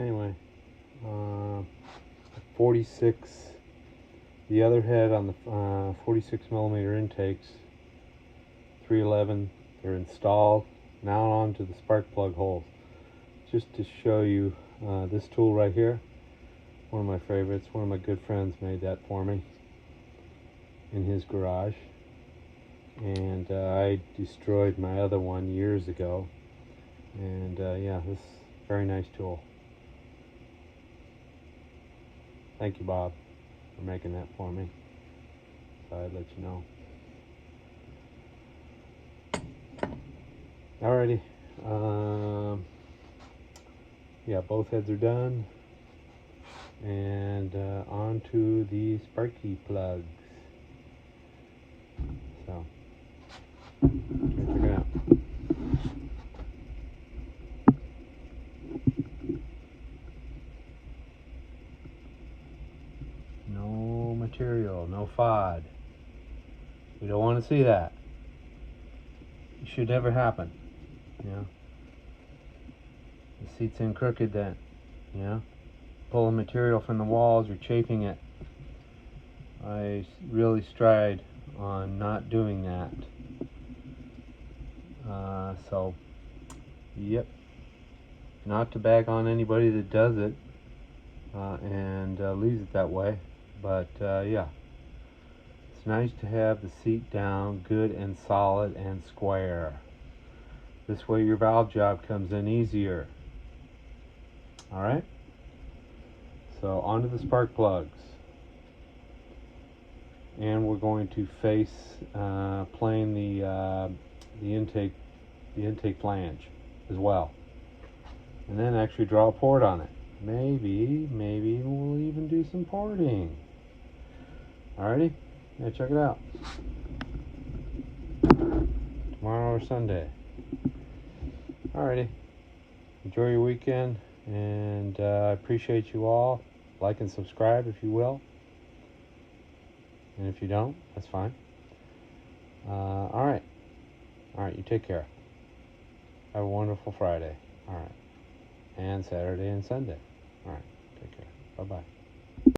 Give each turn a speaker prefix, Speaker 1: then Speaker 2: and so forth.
Speaker 1: Anyway, 46, the other head on the 46 millimeter intakes, 311, they're installed. Now on to the spark plug holes. Just to show you this tool right here, one of my favorites. One of my good friends made that for me in his garage, and I destroyed my other one years ago, and yeah, this is a very nice tool. Thank you, Bob, for making that for me. So I'd let you know. Alrighty, yeah, both heads are done, and on to the sparky plugs. So, check it out. No material, no FOD. We don't want to see that. It should never happen. You know, the seat's in crooked then. You know, pulling material from the walls, you're chafing it. I really stride on not doing that. So, yep, not to bag on anybody that does it and leaves it that way, but yeah, it's nice to have the seat down good and solid and square. This way your valve job comes in easier. Alright, so onto the spark plugs, and we're going to face plane the intake flange as well, and then actually draw a port on it. Maybe we'll even do some porting. Alrighty, yeah, check it out. Tomorrow or Sunday. Alrighty, enjoy your weekend, and I appreciate you all. Like and subscribe if you will, and if you don't, that's fine. Alright, you take care. Have a wonderful Friday. Alright, and Saturday and Sunday. Alright, take care. Bye-bye.